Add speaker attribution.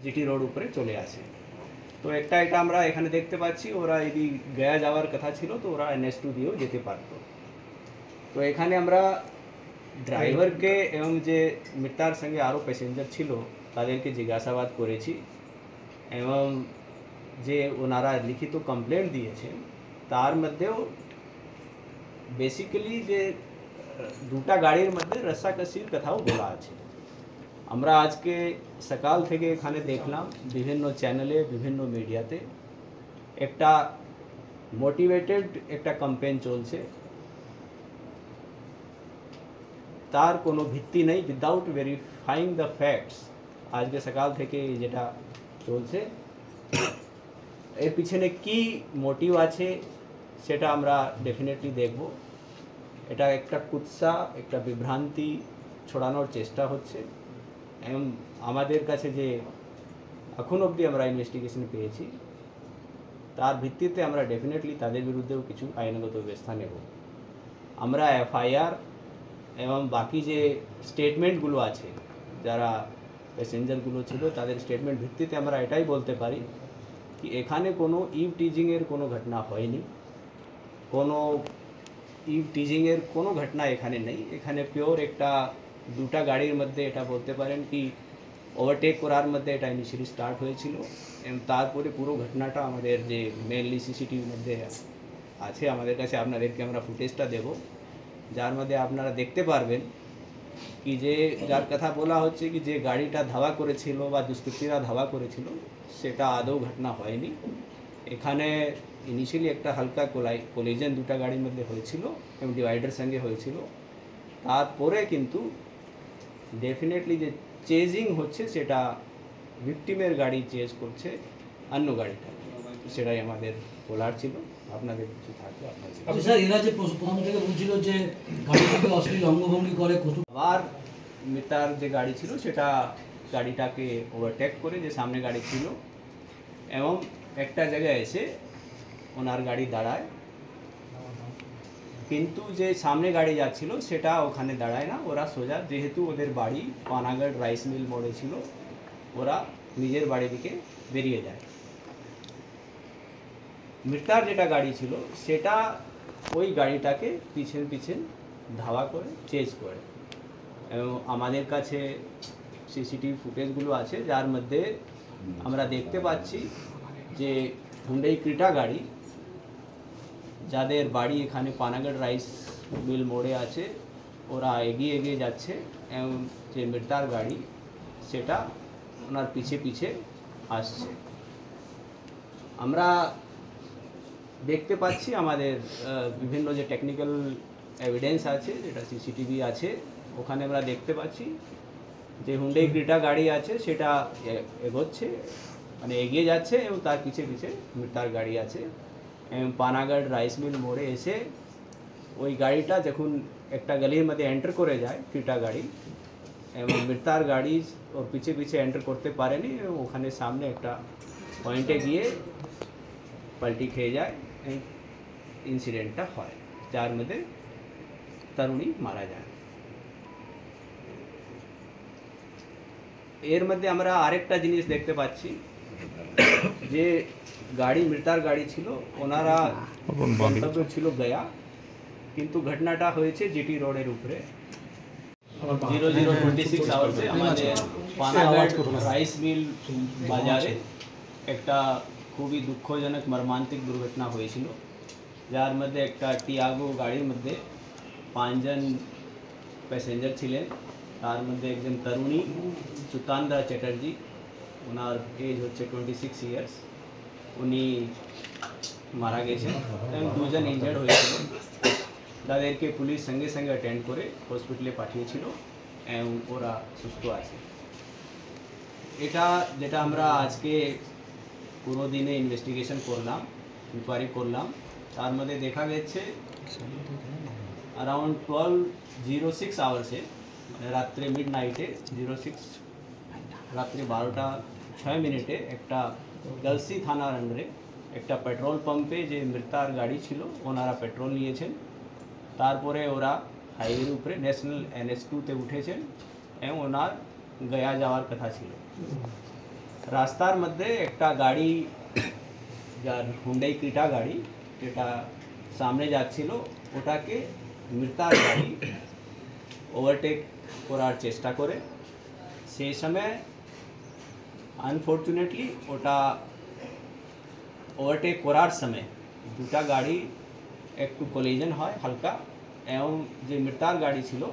Speaker 1: GT road উপরে চলে আসে। তো এটা আমরা এখানে দেখতে পাচ্ছি, ওরা যদি গয়া যাওয়ার কথা ছিল তো ওরা NH2 দিয়েও যেতে পারতো। তো এখানে আমরা ড্রাইভারকে এবং যে মিটার সঙ্গে আরও প্যাসেঞ্জার ছিল তাদেরকে জিজ্ঞাসাবাদ করেছি এবং যে ওনারা লিখিত কমপ্লেন দিয়েছেন তার মধ্যেও বেসিক্যালি যে দুটা গাড়ির মধ্যে রসাকসির কথাও বলা আছে। আমরা আজকে সকাল থেকে এখানে দেখলাম বিভিন্ন চ্যানেলে বিভিন্ন মিডিয়াতে একটা মোটিভেটেড একটা ক্যাম্পেইন চলছে, তার কোনো ভিত্তি নেই, উইদাউট ভেরিফাইং দ্য ফ্যাক্টস। আজকে সকাল থেকে যেটা চলছে এর পিছনে কি মোটিভ আছে সেটা আমরা ডেফিনেটলি দেখব। এটা একটা কুৎসা, একটা বিভ্রান্তি ছড়ানোর চেষ্টা হচ্ছে এবং আমাদের কাছে যে এখন অবধি আমরা ইনভেস্টিগেশন পেয়েছি তার ভিত্তিতে আমরা ডেফিনেটলি তাদের বিরুদ্ধেও কিছু আইনগত ব্যবস্থা নেব। আমরা FIR এবং বাকি যে স্টেটমেন্টগুলো আছে যারা প্যাসেঞ্জারগুলো ছিল তাদের স্টেটমেন্ট ভিত্তিতে আমরা এটাই বলতে পারি কি এখানে কোনো ইভ টিজিংয়ের কোনো ঘটনা হয়নি, কোনো ইভ টিজিংয়ের কোনো ঘটনা এখানে নেই। এখানে পিওর একটা দুটা গাড়ির মধ্যে এটা বলতে পারেন কি ওভারটেক করার মধ্যে এটা ইনিশিয়ালি স্টার্ট হয়েছিল এবং তারপরে পুরো ঘটনাটা আমাদের যে মেনলি CCTVর মধ্যে আছে আমাদের কাছে, আপনাদেরকে আমরা ফুটেজটা দেব, যার মধ্যে আপনারা দেখতে পারবেন কি যে যার কথা বলা হচ্ছে কি যে গাড়িটা ধাওয়া করেছিল বা দুষ্কৃতীরা ধাওয়া করেছিল সেটা আদৌ ঘটনা হয়নি। এখানে ইনিশিয়ালি একটা হালকা কোলিজন দুটা গাড়ির মধ্যে হয়েছিল এবং ডিভাইডার সঙ্গে হয়েছিল, তারপরে কিন্তু ডেফিনেটলি যে চেজিং হচ্ছে সেটা ভিকটিমের গাড়ি চেজ করছে অন্য গাড়িটা, সেটাই আমাদের বলার ছিল। আপনাদের কিছু থাকলে আপনাদের।
Speaker 2: স্যার এরা যে প্রথম থেকে বলছিল যে গাড়িটাকে অশ্লীল অঙ্গভঙ্গি করে
Speaker 1: আবার মিটার যে গাড়ি ছিল সেটা গাড়িটাকে ওভারটেক করে যে সামনে গাড়ি ছিল এবং একটা জায়গায় এসে ওনার গাড়ি দাঁড়ায়, কিন্তু যে সামনে গাড়ি যাচ্ছিল সেটা ওখানে দাঁড়ায় না, ওরা সোজা যেহেতু ওদের বাড়ি পানাগড় রাইস মিল মোড়ে ছিল ওরা নিজের বাড়ি দিকে বেরিয়ে যায়। মিটার যেটা গাড়ি ছিল সেটা ওই গাড়িটাকে পিছন পিছন ধাওয়া করে চেজ করে এবং আমাদের কাছে CCTV ফুটেজগুলো আছে যার মধ্যে আমরা দেখতে পাচ্ছি যে হুন্ডাই ক্রেটা গাড়ি যাদের বাড়ি এখানে পানাগড় রাইস মিল মোড়ে আছে ওরা এগিয়ে এগিয়ে যাচ্ছে এবং যে মিটার গাড়ি সেটা ওনার পিছে পিছে আসছে। আমরা দেখতে পাচ্ছি আমাদের বিভিন্ন যে টেকনিক্যাল এভিডেন্স আছে যেটা CCTV আছে ওখানে আমরা দেখতে পাচ্ছি যে হুন্ডাই ক্রেটা গাড়ি আছে সেটা এগোচ্ছে মানে এগিয়ে যাচ্ছে এবং তার পিছে পিছে মিটার গাড়ি আছে এবং পানাগড় রাইস মিল মোড়ে এসে ওই গাড়িটা যখন একটা গলির মধ্যে এন্টার করে যায় ক্রেটা গাড়ি এবং মিটার গাড়ি ওর পিছে পিছে এন্টার করতে পারেনি এবং ওখানে সামনে একটা পয়েন্টে গিয়ে পাল্টি খেয়ে যায়, ইনসিডেন্টটা হয় যার মধ্যে তরুণী মারা যায়। এর মধ্যে আমরা আরেকটা জিনিস দেখতে পাচ্ছি যে গাড়ি মিটার গাড়ি ছিল ওনারা গন্তব্য ছিল গয়া, কিন্তু ঘটনাটা হয়েছে GT রোডের উপরে 0026 আওয়ার্সে আমাদের পানাগড় রাইস মিল বাজারে একটা খুবই দুঃখজনক মর্মান্তিক দুর্ঘটনা হয়েছিল যার মধ্যে একটা টিয়াগো গাড়ির মধ্যে 5 জন প্যাসেঞ্জার ছিলেন, তার মধ্যে একজন তরুণী সুকান্দা চ্যাটার্জি, ওনার এজ হচ্ছে 26 ইয়ার্স, উনি মারা গেছেন এবং 2 জন ইনজার্ড হয়েছিল, তাদেরকে পুলিশ সঙ্গে সঙ্গে অ্যাটেন্ড করে হসপিটালে পাঠিয়েছিল এবং ওরা সুস্থ আছে। এটা যেটা আমরা আজকে পুরো দিনে ইনভেস্টিগেশন করলাম, ইনকোয়ারি করলাম, তার মধ্যে দেখা গেছে अराउंड 12:06 আওয়ার্সে মানে রাত্রে মিডনাইটে 06 রাত্রে 12:06 একটা গলসি থানার আন্ডারে একটা পেট্রোল পাম্পে যে মৃতার গাড়ি ছিল ওনারা পেট্রোল নিয়েছেন, তারপরে ওরা হাইওয়ের উপরে ন্যাশনাল NH2 তে উঠেছেন এবং ওনার গয়া যাওয়ার কথা ছিল। রাস্তার মধ্যে একটা গাড়ি, যার হুন্ডাই ক্রিটা গাড়ি, যেটা সামনে যাচ্ছিল, ওটাকে মৃতার গাড়ি ওভারটেক করার চেষ্টা করে। সেই সময় আনফর্চুনেটলি ওটা ওভারটেক করার সময় দুটা গাড়ি একটু কলিজন হয় হালকা, এবং যে মৃতার গাড়ি ছিল